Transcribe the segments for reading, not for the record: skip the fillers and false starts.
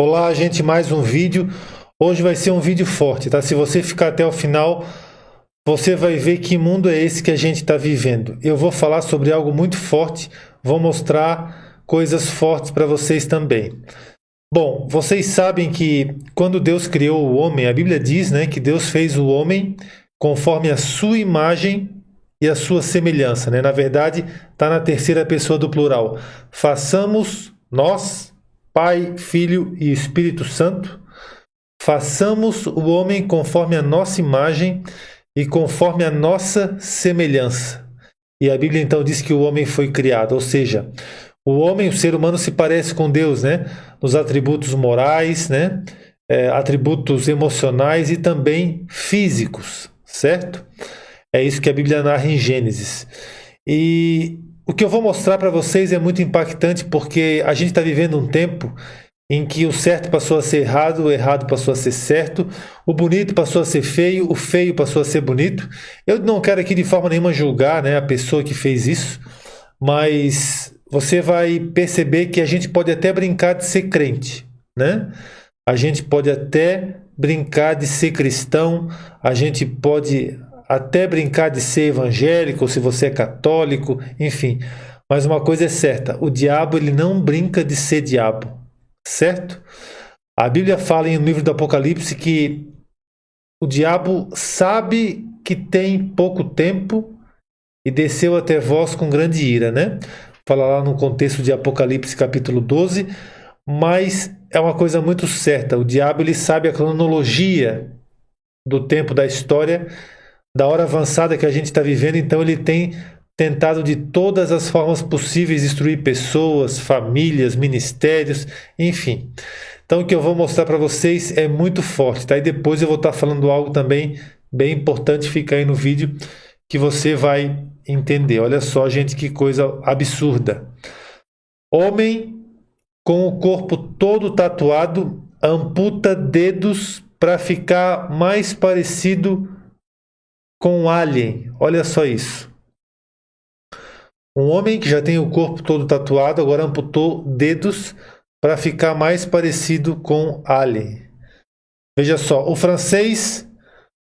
Olá, gente, mais um vídeo. Hoje vai ser um vídeo forte, tá? Se você ficar até o final, você vai ver que mundo é esse que a gente está vivendo. Eu vou falar sobre algo muito forte, vou mostrar coisas fortes para vocês também. Bom, vocês sabem que quando Deus criou o homem, a Bíblia diz, né, que Deus fez o homem conforme a sua imagem e a sua semelhança, né? Na verdade, está na terceira pessoa do plural. Façamos nós, Pai, Filho e Espírito Santo, façamos o homem conforme a nossa imagem e conforme a nossa semelhança. E a Bíblia então diz que o homem foi criado, ou seja, o homem, o ser humano se parece com Deus, né? Nos atributos morais, né? Atributos emocionais e também físicos, certo? É isso que a Bíblia narra em Gênesis. E o que eu vou mostrar para vocês é muito impactante porque a gente está vivendo um tempo em que o certo passou a ser errado, o errado passou a ser certo, o bonito passou a ser feio, o feio passou a ser bonito. Eu não quero aqui de forma nenhuma julgar, né, a pessoa que fez isso, mas você vai perceber que a gente pode até brincar de ser crente, né? A gente pode até brincar de ser cristão, a gente pode até brincar de ser evangélico, se você é católico, enfim. Mas uma coisa é certa, o diabo ele não brinca de ser diabo, certo? A Bíblia fala no livro do Apocalipse que o diabo sabe que tem pouco tempo e desceu até vós com grande ira, né? Fala lá no contexto de Apocalipse capítulo 12, mas é uma coisa muito certa, o diabo ele sabe a cronologia do tempo da história, da hora avançada que a gente está vivendo, então ele tem tentado de todas as formas possíveis destruir pessoas, famílias, ministérios, enfim. Então o que eu vou mostrar para vocês é muito forte, tá? E depois eu vou estar falando algo também bem importante, fica aí no vídeo que você vai entender. Olha só, gente, que coisa absurda. Homem com o corpo todo tatuado amputa dedos para ficar mais parecido com um alien. Olha só isso. Um homem que já tem o corpo todo tatuado agora amputou dedos para ficar mais parecido com alien. Veja só, o francês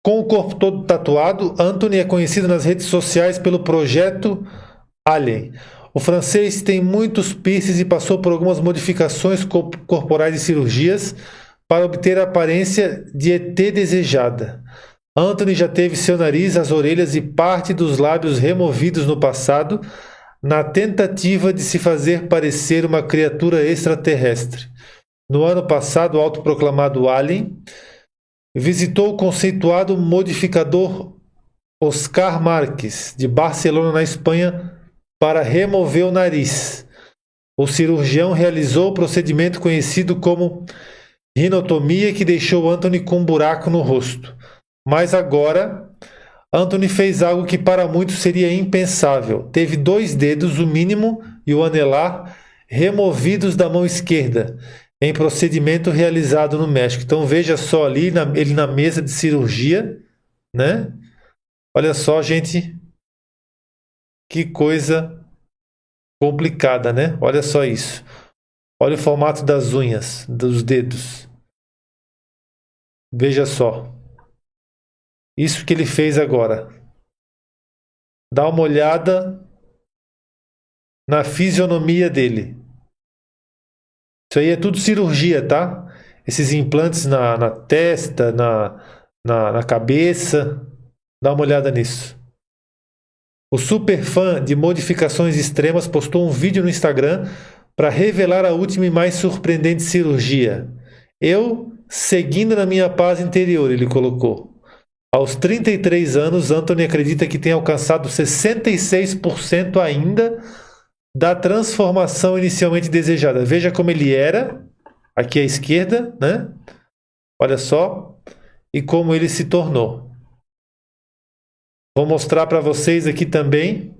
com o corpo todo tatuado, Anthony é conhecido nas redes sociais pelo projeto Alien. O francês tem muitos piercings e passou por algumas modificações corporais e cirurgias para obter a aparência de ET desejada. Anthony já teve seu nariz, as orelhas e parte dos lábios removidos no passado, na tentativa de se fazer parecer uma criatura extraterrestre. No ano passado, o autoproclamado Alien visitou o conceituado modificador Oscar Marques, de Barcelona, na Espanha, para remover o nariz. O cirurgião realizou o procedimento conhecido como rinotomia, que deixou Anthony com um buraco no rosto. Mas agora, Anthony fez algo que para muitos seria impensável. Teve 2 dedos, o mínimo e o anelar, removidos da mão esquerda, em procedimento realizado no México. Então veja só ali, ele na mesa de cirurgia, né? Olha só, gente, que coisa complicada, né? Olha só isso. Olha o formato das unhas, dos dedos. Veja só. Isso que ele fez agora. Dá uma olhada na fisionomia dele. Isso aí é tudo cirurgia, tá? Esses implantes na testa, na cabeça. Dá uma olhada nisso. O super fã de modificações extremas postou um vídeo no Instagram para revelar a última e mais surpreendente cirurgia. Eu, seguindo na minha paz interior, ele colocou. Aos 33 anos, Anthony acredita que tem alcançado 66% ainda da transformação inicialmente desejada. Veja como ele era, aqui à esquerda, né? Olha só, e como ele se tornou. Vou mostrar para vocês aqui também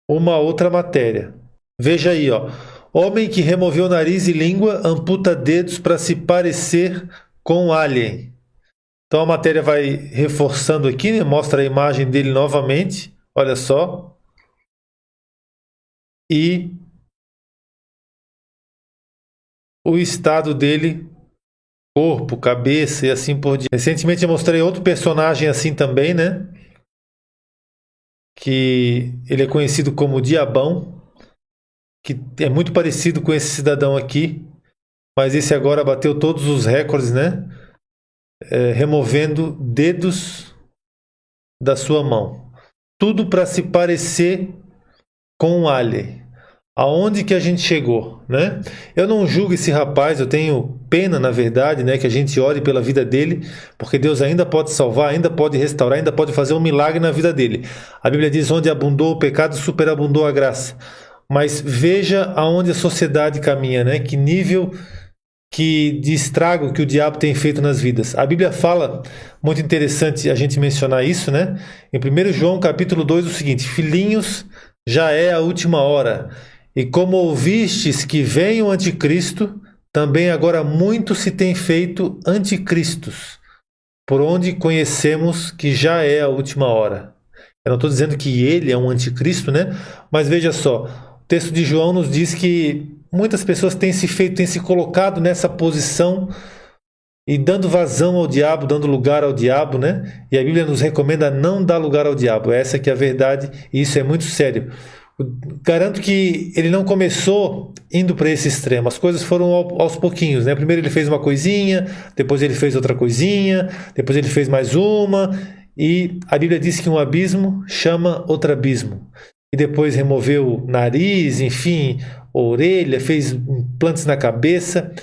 uma outra matéria. Veja aí, ó. Homem que removeu nariz e língua amputa dedos para se parecer com alien. Então a matéria vai reforçando aqui, né? Mostra a imagem dele novamente. Olha só. E o estado dele, corpo, cabeça e assim por diante. Recentemente eu mostrei outro personagem assim também, né? Que ele é conhecido como Diabão, que é muito parecido com esse cidadão aqui, mas esse agora bateu todos os recordes, né? Removendo dedos da sua mão. Tudo para se parecer com um alien. Aonde que a gente chegou, né? Eu não julgo esse rapaz, eu tenho pena, na verdade, né, que a gente ore pela vida dele, porque Deus ainda pode salvar, ainda pode restaurar, ainda pode fazer um milagre na vida dele. A Bíblia diz: onde abundou o pecado, superabundou a graça. Mas veja aonde a sociedade caminha, né? Que nível de estrago que o diabo tem feito nas vidas. A Bíblia fala, muito interessante a gente mencionar isso, né? Em 1 João capítulo 2, o seguinte: filhinhos, já é a última hora. E como ouvistes que vem o anticristo, também agora muito se tem feito anticristos, por onde conhecemos que já é a última hora. Eu não estou dizendo que ele é um anticristo, né? Mas veja só, o texto de João nos diz que muitas pessoas têm se colocado nessa posição e dando vazão ao diabo, dando lugar ao diabo, né? E a Bíblia nos recomenda não dar lugar ao diabo. Essa que é a verdade e isso é muito sério. Garanto que ele não começou indo para esse extremo. As coisas foram aos pouquinhos, né? Primeiro ele fez uma coisinha, depois ele fez outra coisinha, depois ele fez mais uma. E a Bíblia diz que um abismo chama outro abismo. E depois removeu nariz, enfim, orelha, fez implantes na cabeça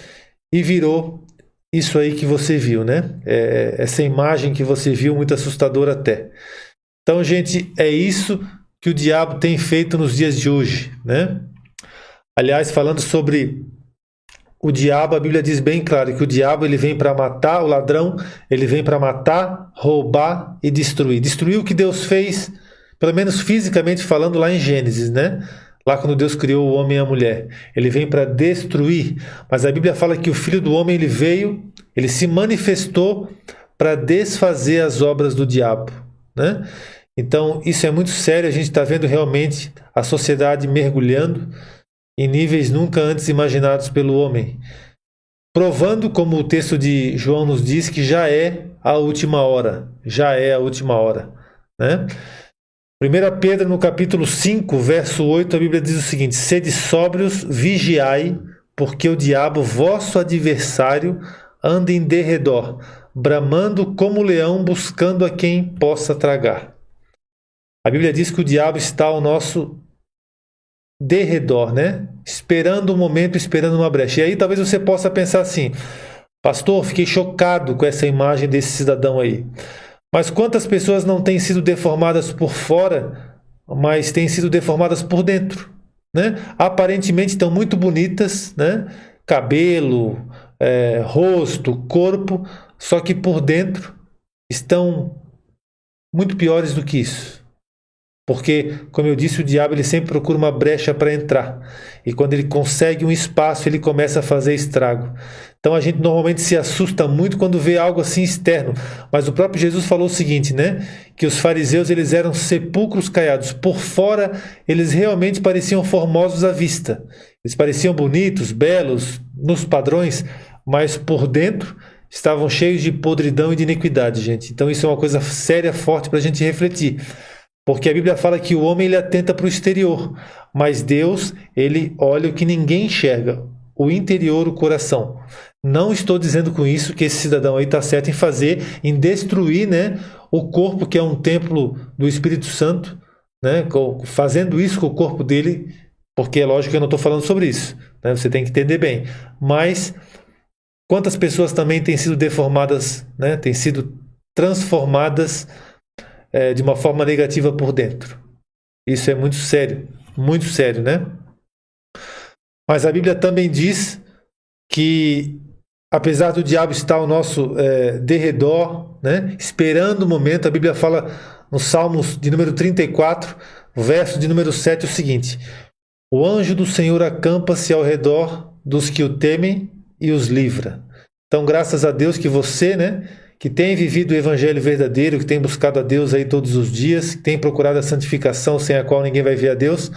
e virou isso aí que você viu, né? Essa imagem que você viu, muito assustadora até. Então, gente, é isso que o diabo tem feito nos dias de hoje, né? Aliás, falando sobre o diabo, a Bíblia diz bem claro que o diabo ele vem para matar, o ladrão, ele vem para matar, roubar e destruir. Destruir o que Deus fez, pelo menos fisicamente falando, lá em Gênesis, né? Lá quando Deus criou o homem e a mulher. Ele vem para destruir, mas a Bíblia fala que o Filho do Homem ele veio, ele se manifestou para desfazer as obras do diabo, né? Então, isso é muito sério, a gente está vendo realmente a sociedade mergulhando em níveis nunca antes imaginados pelo homem, provando, como o texto de João nos diz, que já é a última hora, né? 1 Pedro, no capítulo 5, verso 8, a Bíblia diz o seguinte: sede sóbrios, vigiai, porque o diabo, vosso adversário, anda em derredor, bramando como leão, buscando a quem possa tragar. A Bíblia diz que o diabo está ao nosso derredor, né? Esperando um momento, esperando uma brecha. E aí talvez você possa pensar assim: pastor, fiquei chocado com essa imagem desse cidadão aí. Mas quantas pessoas não têm sido deformadas por fora, mas têm sido deformadas por dentro, né? Aparentemente estão muito bonitas, né? Cabelo, rosto, corpo, só que por dentro estão muito piores do que isso. Porque, como eu disse, o diabo ele sempre procura uma brecha para entrar. E quando ele consegue um espaço, ele começa a fazer estrago. Então a gente normalmente se assusta muito quando vê algo assim externo. Mas o próprio Jesus falou o seguinte, né? Que os fariseus eles eram sepulcros caiados. Por fora, eles realmente pareciam formosos à vista. Eles pareciam bonitos, belos, nos padrões. Mas por dentro estavam cheios de podridão e de iniquidade, gente. Então isso é uma coisa séria, forte para a gente refletir. Porque a Bíblia fala que o homem ele atenta para o exterior, mas Deus ele olha o que ninguém enxerga, o interior, o coração. Não estou dizendo com isso que esse cidadão aí está certo em fazer, em destruir, né, o corpo que é um templo do Espírito Santo, né, fazendo isso com o corpo dele, porque é lógico que eu não estou falando sobre isso, né, você tem que entender bem. Mas quantas pessoas também têm sido deformadas, né, têm sido transformadas de uma forma negativa por dentro. Isso é muito sério, né? Mas a Bíblia também diz que, apesar do diabo estar ao nosso derredor, né, esperando o momento, a Bíblia fala no Salmos de número 34, verso de número 7, o seguinte: o anjo do Senhor acampa-se ao redor dos que o temem e os livra. Então, graças a Deus que você, né, que tem vivido o evangelho verdadeiro, que tem buscado a Deus aí todos os dias, que tem procurado a santificação sem a qual ninguém vai ver a Deus,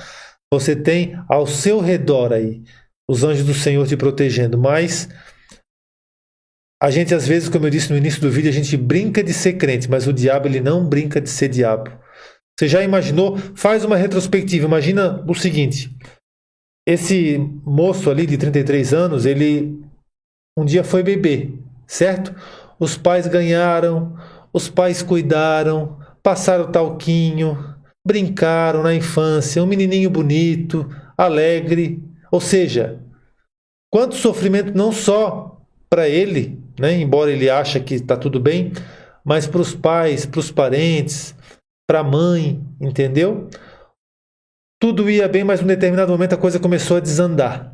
você tem ao seu redor aí os anjos do Senhor te protegendo. Mas a gente, às vezes, como eu disse no início do vídeo, a gente brinca de ser crente, mas o diabo, ele não brinca de ser diabo. Você já imaginou? Faz uma retrospectiva. Imagina o seguinte: esse moço ali de 33 anos, ele um dia foi beber, certo? Os pais ganharam, os pais cuidaram, passaram talquinho, brincaram na infância, um menininho bonito, alegre. Ou seja, quanto sofrimento não só para ele, né? Embora ele ache que está tudo bem, mas para os pais, para os parentes, para a mãe, entendeu? Tudo ia bem, mas em um determinado momento a coisa começou a desandar.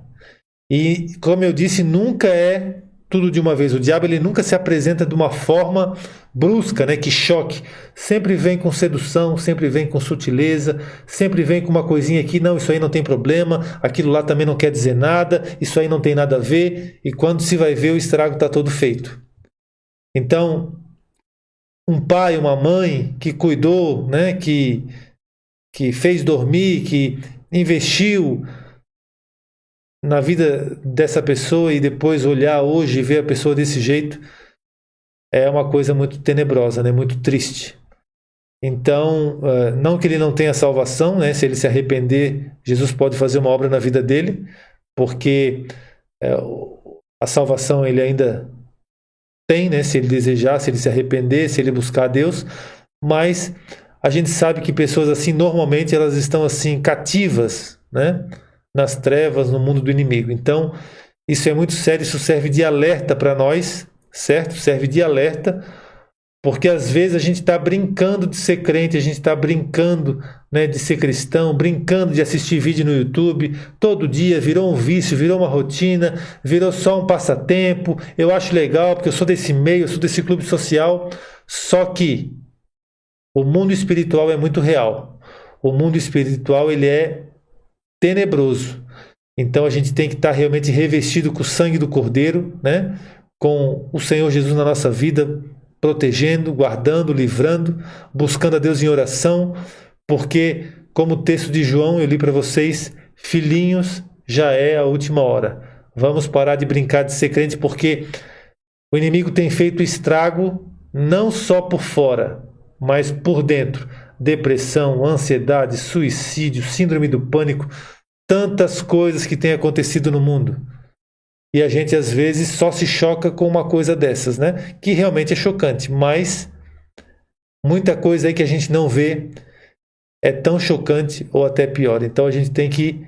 E, como eu disse, nunca é tudo de uma vez. O diabo, ele nunca se apresenta de uma forma brusca, né, que choque. Sempre vem com sedução, sempre vem com sutileza, sempre vem com uma coisinha aqui, não, isso aí não tem problema, aquilo lá também não quer dizer nada, isso aí não tem nada a ver, e quando se vai ver, o estrago está todo feito. Então, um pai, uma mãe que cuidou, né, que fez dormir, que investiu na vida dessa pessoa e depois olhar hoje e ver a pessoa desse jeito, é uma coisa muito tenebrosa, né? Muito triste. Então, não que ele não tenha salvação, né? Se ele se arrepender, Jesus pode fazer uma obra na vida dele, porque a salvação ele ainda tem, né? Se ele desejar, se ele se arrepender, se ele buscar a Deus, mas a gente sabe que pessoas assim, normalmente elas estão assim cativas, né? Nas trevas, no mundo do inimigo. Então, isso é muito sério, isso serve de alerta para nós, certo? Serve de alerta, porque às vezes a gente está brincando de ser crente, a gente está brincando, né, de ser cristão, brincando de assistir vídeo no YouTube, todo dia virou um vício, virou uma rotina, virou só um passatempo, eu acho legal porque eu sou desse meio, eu sou desse clube social, só que o mundo espiritual é muito real. O mundo espiritual, ele é tenebroso. Então a gente tem que estar realmente revestido com o sangue do Cordeiro, né? Com o Senhor Jesus na nossa vida, protegendo, guardando, livrando, buscando a Deus em oração, porque, como o texto de João eu li para vocês, filhinhos, já é a última hora. Vamos parar de brincar de ser crente, porque o inimigo tem feito estrago não só por fora, mas por dentro. Depressão, ansiedade, suicídio, síndrome do pânico, tantas coisas que têm acontecido no mundo. E a gente às vezes só se choca com uma coisa dessas, né? Que realmente é chocante, mas muita coisa aí que a gente não vê é tão chocante ou até pior. Então a gente tem que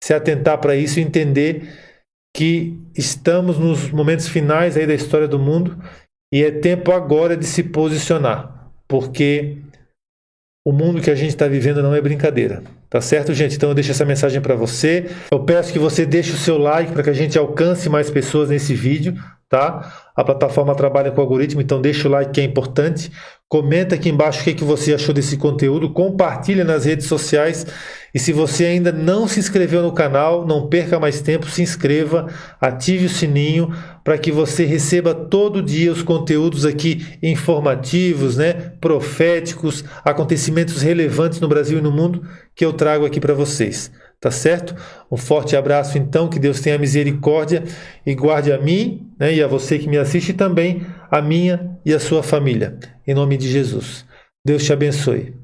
se atentar para isso e entender que estamos nos momentos finais aí da história do mundo e é tempo agora de se posicionar, porque o mundo que a gente está vivendo não é brincadeira. Tá certo, gente? Então eu deixo essa mensagem para você. Eu peço que você deixe o seu like para que a gente alcance mais pessoas nesse vídeo, tá? A plataforma trabalha com algoritmo, então deixa o like que é importante. Comenta aqui embaixo o que você achou desse conteúdo. Compartilha nas redes sociais. E se você ainda não se inscreveu no canal, não perca mais tempo, se inscreva, ative o sininho para que você receba todo dia os conteúdos aqui informativos, né, proféticos, acontecimentos relevantes no Brasil e no mundo que eu trago aqui para vocês. Tá certo? Um forte abraço então, que Deus tenha misericórdia e guarde a mim, né, e a você que me assiste, e também a minha e a sua família. Em nome de Jesus. Deus te abençoe.